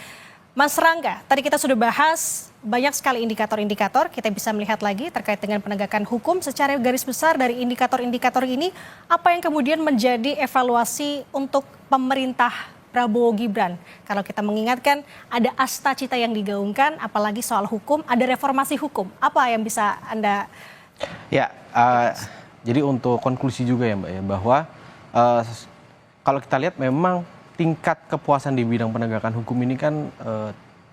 Mas Rangga, tadi kita sudah bahas banyak sekali indikator-indikator, kita bisa melihat lagi terkait dengan penegakan hukum secara garis besar dari indikator-indikator ini, apa yang kemudian menjadi evaluasi untuk pemerintah Prabowo Gibran? Kalau kita mengingatkan ada asta cita yang digaungkan, apalagi soal hukum, ada reformasi hukum. Apa yang bisa Anda... Ya, jadi untuk konklusi juga ya Mbak ya, bahwa kalau kita lihat memang tingkat kepuasan di bidang penegakan hukum ini kan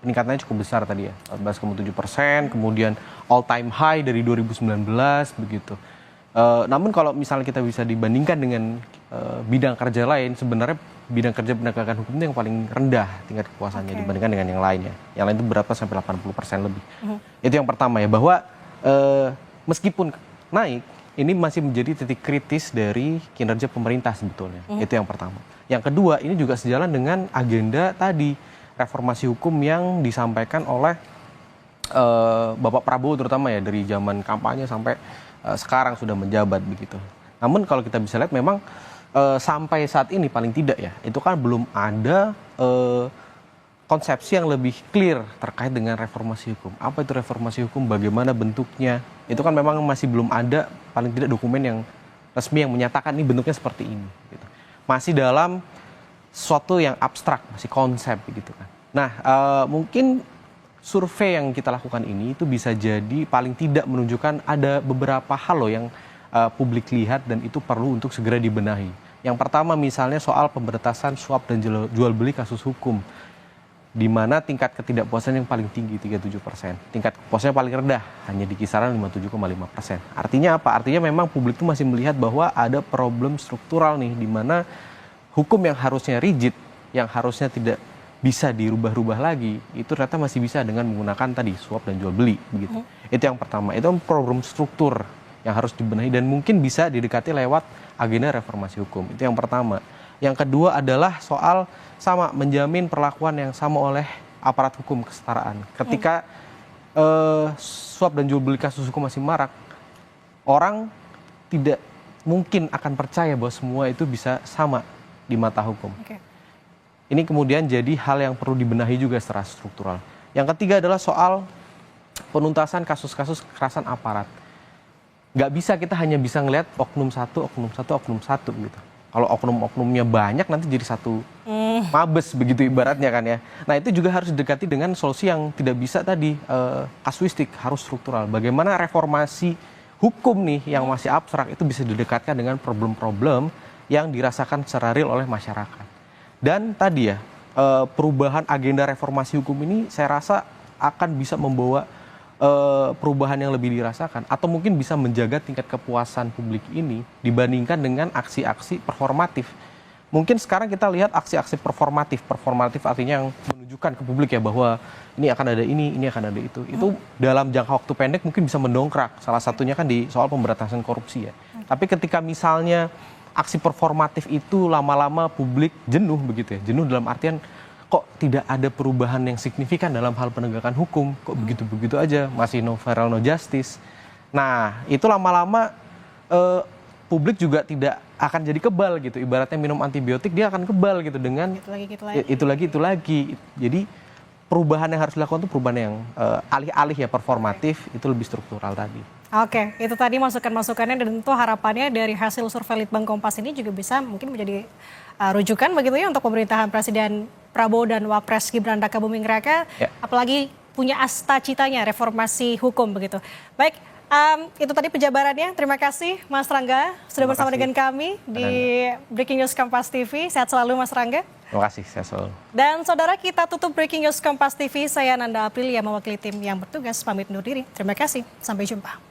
peningkatannya cukup besar tadi ya, 14,7%, kemudian all time high dari 2019 begitu. Namun kalau misalnya kita bisa dibandingkan dengan bidang kerja lain, sebenarnya bidang kerja penegakan hukum itu yang paling rendah tingkat kepuasannya dibandingkan dengan yang lainnya. Yang lain itu berapa sampai 80% lebih. Itu yang pertama ya, bahwa meskipun naik, ini masih menjadi titik kritis dari kinerja pemerintah sebetulnya. Itu yang pertama. Yang kedua, ini juga sejalan dengan agenda tadi, reformasi hukum yang disampaikan oleh Bapak Prabowo terutama ya, dari zaman kampanye sampai sekarang sudah menjabat begitu. Namun kalau kita bisa lihat memang sampai saat ini paling tidak ya, itu kan belum ada konsepsi yang lebih clear terkait dengan reformasi hukum. Apa itu reformasi hukum, bagaimana bentuknya, itu kan memang masih belum ada paling tidak dokumen yang resmi yang menyatakan ini bentuknya seperti ini. Gitu. Masih dalam sesuatu yang abstrak, masih konsep gitu kan. Nah mungkin survei yang kita lakukan ini itu bisa jadi paling tidak menunjukkan ada beberapa hal loh yang publik lihat dan itu perlu untuk segera dibenahi. Yang pertama misalnya soal pemberantasan suap dan jual beli kasus hukum, di mana tingkat ketidakpuasan yang paling tinggi 37%, tingkat kepuasannya paling rendah hanya di kisaran 57,5%. Artinya apa? Artinya memang publik itu masih melihat bahwa ada problem struktural nih, di mana hukum yang harusnya rigid, yang harusnya tidak bisa dirubah-rubah lagi, itu ternyata masih bisa dengan menggunakan tadi suap dan jual beli begitu. Itu yang pertama. Itu problem struktur yang harus dibenahi dan mungkin bisa didekati lewat agenda reformasi hukum. Itu yang pertama. Yang kedua adalah soal sama menjamin perlakuan yang sama oleh aparat hukum kesetaraan. Ketika suap dan jual beli kasus hukum masih marak, orang tidak mungkin akan percaya bahwa semua itu bisa sama di mata hukum. Ini kemudian jadi hal yang perlu dibenahi juga secara struktural. Yang ketiga adalah soal penuntasan kasus-kasus kekerasan aparat. Nggak bisa kita hanya bisa ngelihat oknum satu gitu. Kalau oknum-oknumnya banyak nanti jadi satu mabes begitu ibaratnya kan ya. Nah itu juga harus didekati dengan solusi yang tidak bisa tadi kasuistik, harus struktural. Bagaimana reformasi hukum nih yang masih abstrak itu bisa didekatkan dengan problem-problem yang dirasakan secara real oleh masyarakat. Dan tadi ya perubahan agenda reformasi hukum ini saya rasa akan bisa membawa perubahan yang lebih dirasakan atau mungkin bisa menjaga tingkat kepuasan publik ini dibandingkan dengan aksi-aksi performatif. Mungkin sekarang kita lihat aksi-aksi performatif artinya yang menunjukkan ke publik ya bahwa ini akan ada ini akan ada itu. Itu dalam jangka waktu pendek mungkin bisa mendongkrak. Salah satunya kan di soal pemberantasan korupsi ya. Tapi ketika misalnya aksi performatif itu lama-lama publik jenuh begitu ya. Jenuh dalam artian kok tidak ada perubahan yang signifikan dalam hal penegakan hukum, kok begitu-begitu aja, masih no viral no justice. Nah itu lama-lama publik juga tidak akan jadi kebal gitu, ibaratnya minum antibiotik dia akan kebal gitu dengan itu lagi. Jadi perubahan yang harus dilakukan itu perubahan yang alih-alih ya performatif, itu lebih struktural tadi. Oke, itu tadi masukan-masukannya dan tentu harapannya dari hasil survei Litbang Kompas ini juga bisa mungkin menjadi rujukan begitu ya untuk pemerintahan Presiden Prabowo dan Wapres Gibran Raka Buming Raka. Ya. Apalagi punya cita-citanya reformasi hukum begitu. Baik, itu tadi penjabarannya. Terima kasih Mas Rangga sudah bersama dengan kami di Breaking News Kompas TV. Sehat selalu Mas Rangga. Terima kasih, sehat selalu. Dan saudara, kita tutup Breaking News Kompas TV. Saya Nanda Aprilia mewakili tim yang bertugas pamit undur diri. Terima kasih, sampai jumpa.